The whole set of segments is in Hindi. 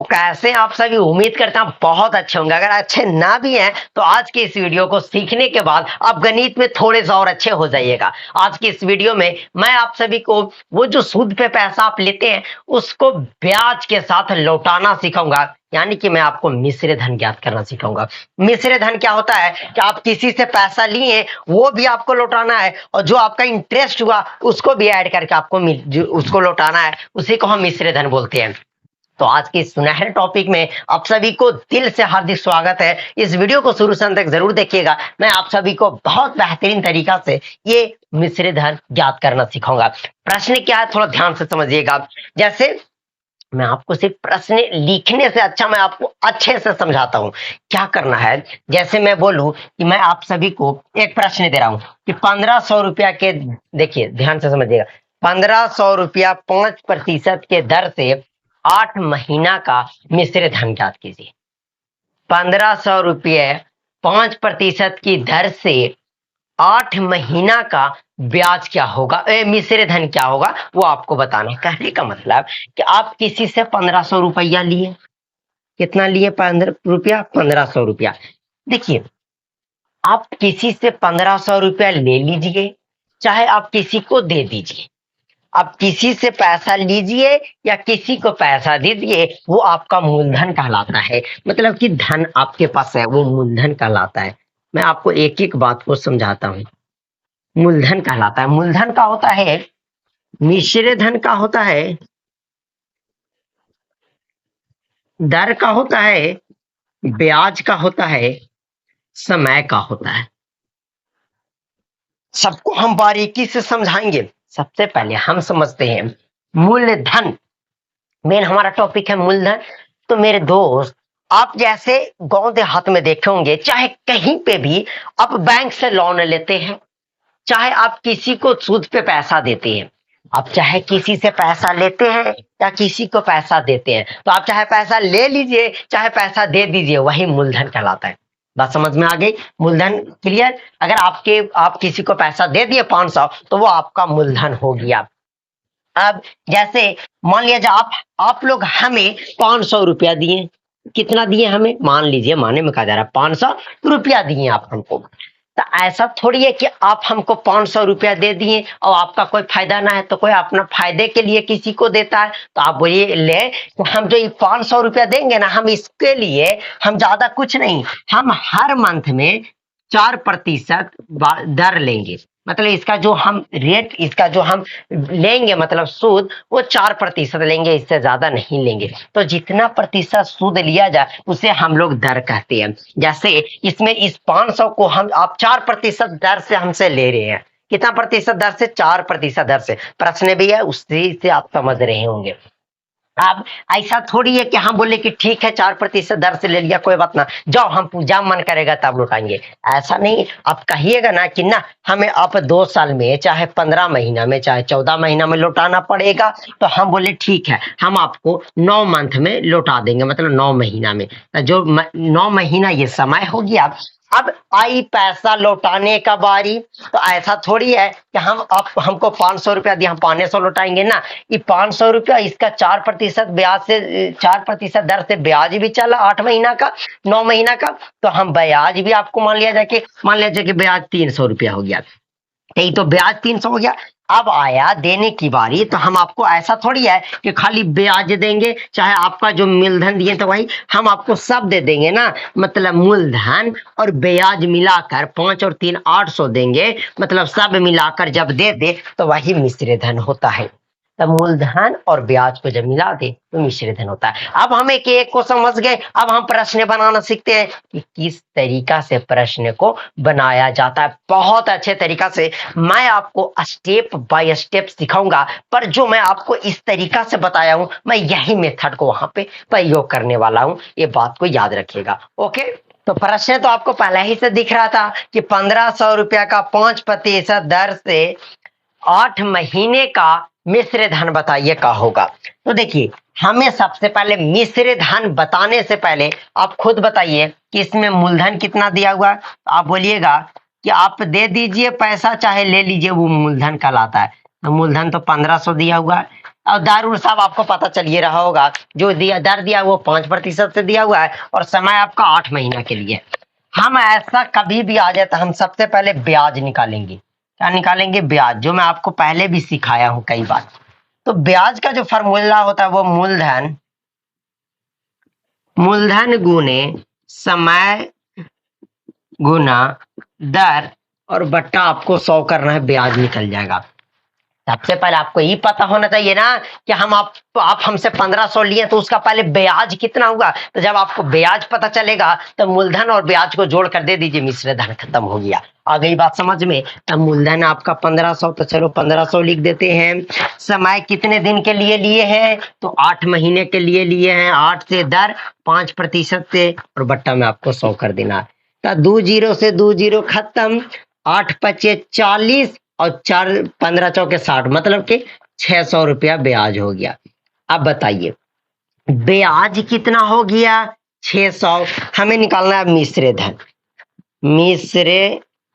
कैसे हैं आप सभी। उम्मीद करता हूं बहुत अच्छे होंगे। अगर अच्छे ना भी हैं तो आज की इस वीडियो को सीखने के बाद आप गणित में थोड़े से और अच्छे हो जाइएगा। आज की इस वीडियो में मैं आप सभी को वो जो सूद पे पैसा आप लेते हैं उसको ब्याज के साथ लौटाना सिखाऊंगा, यानी कि मैं आपको मिश्र धन ज्ञात करना सिखाऊंगा। मिश्र धन क्या होता है कि आप किसी से पैसा लिए वो भी आपको लौटाना है और जो आपका इंटरेस्ट हुआ उसको भी ऐड करके आपको उसको लौटाना है, उसी को हम मिश्र धन बोलते हैं। तो आज के सुनहरे टॉपिक में आप सभी को दिल से हार्दिक स्वागत है। इस वीडियो को शुरू से अंत तक जरूर देखिएगा। मैं आप सभी को बहुत बेहतरीन तरीका से ये मिश्र धन ज्ञात करना सिखाऊंगा। प्रश्न क्या है थोड़ा ध्यान से समझिएगा। जैसे मैं आपको सिर्फ प्रश्न लिखने से अच्छा मैं आपको अच्छे से समझाता हूं क्या करना है। जैसे मैं बोलूं कि मैं आप सभी को एक प्रश्न दे रहा हूं कि 1500 रुपया के, देखिए ध्यान से समझिएगा, 1500 रुपया 5% के दर से 8 महीना का मिश्र धन ज्ञात कीजिए। 1500 रुपये 5% की दर से 8 महीना का ब्याज क्या होगा, मिश्र धन क्या होगा वो आपको बताना है। कहने का मतलब कि आप किसी से 1500 रुपया लिए, कितना लिए? 15 रुपया, 1500 रुपया। देखिए आप किसी से 1500 रुपया ले लीजिए, चाहे आप किसी को दे दीजिए। आप किसी से पैसा लीजिए या किसी को पैसा दीजिए, वो आपका मूलधन कहलाता है। मतलब कि धन आपके पास है वो मूलधन कहलाता है। मैं आपको एक एक बात को समझाता हूँ। मूलधन कहलाता है। मूलधन का होता है, मिश्र धन का होता है, दर का होता है, ब्याज का होता है, समय का होता है। सबको हम बारीकी से समझाएंगे। सबसे पहले हम समझते हैं मूलधन। मेन हमारा टॉपिक है मूलधन। तो मेरे दोस्त, आप जैसे गांव देहात में देखे होंगे, चाहे कहीं पे भी आप बैंक से लोन लेते हैं, चाहे आप किसी को सूद पे पैसा देते हैं, आप चाहे किसी से पैसा लेते हैं या किसी को पैसा देते हैं, तो आप चाहे पैसा ले लीजिए चाहे पैसा दे दीजिए, वही मूलधन कहलाता है। बात समझ में आ गई? मूलधन क्लियर? अगर आप किसी को पैसा दे दिए 500, तो वो आपका मूलधन हो गया। अब जैसे मान लिया आप लोग हमें 500 रुपया दिए। कितना दिए हमें? मान लीजिए, माने में कहा जा रहा है 500 रुपया दिए आप हमको। तो ऐसा थोड़ी है कि आप हमको 500 रुपया दे दिए और आपका कोई फायदा ना है, तो कोई अपना फायदे के लिए किसी को देता है। तो आप बोलिए ले, तो हम जो ये 500 रुपया देंगे ना, हम इसके लिए हम ज्यादा कुछ नहीं, हम हर मंथ में 4% दर लेंगे। मतलब इसका जो हम रेट, इसका जो हम लेंगे मतलब सूद, वो 4% लेंगे, इससे ज्यादा नहीं लेंगे। तो जितना प्रतिशत सूद लिया जाए उसे हम लोग दर कहते हैं। जैसे इसमें इस 500 को हम आप 4% दर से हमसे ले रहे हैं। कितना प्रतिशत दर से? 4% दर से। प्रश्न भी है, उसी से आप समझ रहे होंगे। अब ऐसा थोड़ी है कि हम बोले कि ठीक है 4% दर से ले लिया, कोई बात ना, जाओ हम पूजा मन करेगा तब लौटाएंगे। ऐसा नहीं। आप कहिएगा ना कि ना हमें आप 2 साल में, चाहे 15 महीना में, चाहे 14 महीना में लौटाना पड़ेगा, तो हम बोले ठीक है, हम आपको 9 मंथ में लौटा देंगे, मतलब 9 महीना में। तो जो 9 महीना ये समय हो गया। अब आई पैसा लौटाने का बारी। तो ऐसा थोड़ी है कि आप हमको 500 रुपया दिया, हम 500 लौटाएंगे ना। ये 500 रुपया, इसका 4% ब्याज से, 4% दर से ब्याज भी चला 8 महीना का, 9 महीना का। तो हम ब्याज भी आपको मान लिया जाए कि ब्याज 300 रुपया हो गया। यही तो ब्याज 300 हो गया। अब आया देने की बारी, तो हम आपको ऐसा थोड़ी है कि खाली ब्याज देंगे, चाहे आपका जो मूलधन दिए तो वही हम आपको सब दे देंगे ना। मतलब मूलधन और ब्याज मिलाकर 5 और 3 800 देंगे, मतलब सब मिलाकर जब दे दे तो वही मिश्र धन होता है। तब मूलधन और ब्याज को जब मिला दे तो मिश्र धन होता है। अब हम एक को समझ गए। अब हम प्रश्न बनाना सीखते हैं कि किस तरीका से प्रश्न को बनाया जाता है। बहुत अच्छे तरीका से मैं आपको स्टेप बाय स्टेप सिखाऊंगा, पर जो मैं आपको इस तरीका से बताया हूं, मैं यही मेथड को वहां पे प्रयोग करने वाला हूं। ये बात को याद रखिएगा। ओके, तो प्रश्न तो आपको पहले ही से दिख रहा था कि 1500 रुपया का 5% दर से 8 महीने का मिश्र धन बताइए का होगा। तो देखिए, हमें सबसे पहले मिश्र धन बताने से पहले आप खुद बताइए कि इसमें मूलधन कितना दिया हुआ है। तो आप बोलिएगा कि आप दे दीजिए पैसा चाहे ले लीजिए, वो मूलधन कहलाता है। तो मूलधन तो 1500 दिया हुआ है। और दर साहब आपको पता चल ये रहा होगा, जो दिया दर दिया वो 5% से दिया हुआ है और समय आपका 8 महीना के लिए। हम ऐसा कभी भी आ जाए तो हम सबसे पहले ब्याज निकालेंगे। क्या निकालेंगे? ब्याज, जो मैं आपको पहले भी सिखाया हूं कई बार। तो ब्याज का जो फॉर्मूला होता है वो मूलधन गुने समय गुना दर और बट्टा आपको 100 करना है, ब्याज निकल जाएगा। सबसे पहले आपको ये पता होना चाहिए ना कि आप हमसे 1500 लिए तो उसका पहले ब्याज कितना हुआ। तो जब आपको ब्याज पता चलेगा तो मूलधन और ब्याज को जोड़ कर दे दीजिए, मिश्र धन खत्म हो गया। आ गई बात समझ में? तब मूलधन आपका 1500, तो चलो 1500 लिख देते हैं। समय कितने दिन के लिए लिए हैं? तो 8 महीने के लिए लिए हैं। 8 से दर 5% से और बट्टा में आपको 100 कर देना है। तो 2 जीरो से 2 जीरो खत्म, 8 पचे 40 और 4 15 चौके 60, मतलब कि 600 रुपया ब्याज हो गया। अब बताइए ब्याज कितना हो गया? 600। हमें निकालना है मिश्र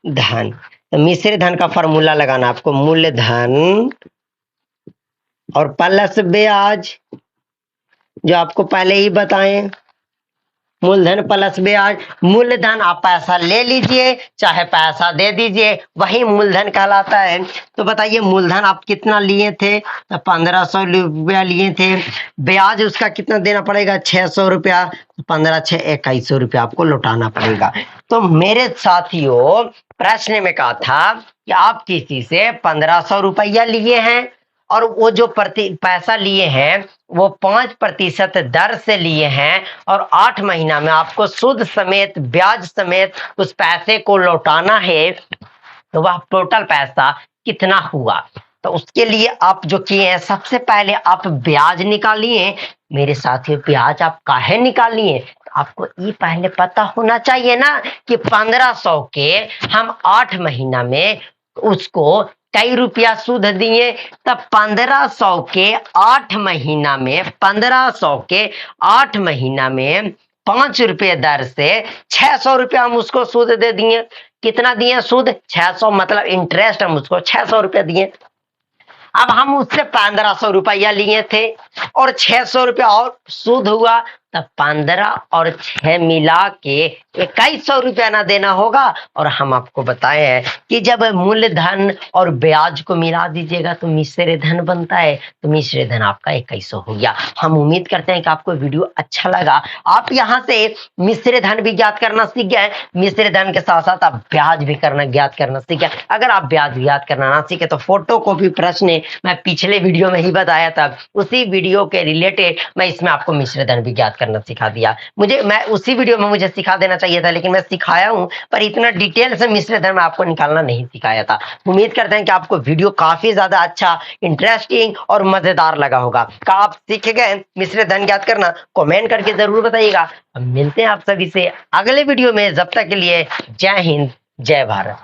धन। तो मिश्र धन का फॉर्मूला लगाना आपको, मूलधन और प्लस ब्याज, जो आपको पहले ही बताएं। मूलधन प्लस ब्याज। मूलधन आप पैसा ले लीजिए चाहे पैसा दे दीजिए, वही मूलधन कहलाता है। तो बताइए मूलधन आप कितना लिए थे? तो 1500 रुपया लिए थे। ब्याज उसका कितना देना पड़ेगा? 600 रुपया। 15 6 2100 रुपया आपको लौटाना पड़ेगा। तो मेरे साथियों, प्रश्न में कहा था कि आप किसी से 1500 रुपया लिए हैं और वो जो पैसा लिए हैं वो 5% दर से लिए हैं और 8 महीना में आपको सूद समेत ब्याज समेत उस पैसे को लौटाना है। तो वह टोटल पैसा कितना हुआ? तो उसके लिए आप जो किए हैं, सबसे पहले आप ब्याज निकालिए। मेरे साथियों, ब्याज आप काहे निकालिए? तो आपको ये पहले पता होना चाहिए ना कि 1500 के हम 8 महीना में उसको कई रुपया सूद दिए। तब 1500 के 8 महीना में 1500 के 8 महीना में 5 रुपये दर से 600 रुपया हम उसको सूद दे दिए। कितना दिए सूद? 600, मतलब इंटरेस्ट हम उसको 600 रुपया दिए। अब हम उससे 1500 रुपया लिए थे और 600 रुपया और सूद हुआ, तब 15 और 6 मिला के 2100 रुपया ना देना होगा। और हम आपको बताए हैं कि जब मूलधन और ब्याज को मिला दीजिएगा तो मिश्र धन बनता है। तो मिश्र धन आपका 2100 हो गया। हम उम्मीद करते हैं कि आपको वीडियो अच्छा लगा। आप यहाँ से मिश्र धन भी ज्ञात करना सीख गए, मिश्र धन के साथ साथ आप ब्याज भी ज्ञात करना सीख गए। अगर आप ब्याज ज्ञात करना ना सीखे तो फोटो कॉपी प्रश्न मैं पिछले वीडियो में ही बताया था, उसी वीडियो के रिलेटेड मैं इसमें आपको मिश्र धन भी ज्ञात करना सिखा दिया। मैं उसी वीडियो में मुझे सिखा देना चाहिए था, लेकिन मैं सिखाया हूं पर इतना डिटेल से मिश्र धन में आपको निकालना नहीं सिखाया था। उम्मीद करते हैं कि आपको वीडियो काफी ज्यादा अच्छा, इंटरेस्टिंग और मजेदार लगा होगा। क्या आप सीख गए मिश्र धन ज्ञात करना? कमेंट करके जरूर बताइएगा। मिलते हैं आप सभी से अगले वीडियो में। जब तक के लिए जय हिंद, जय भारत।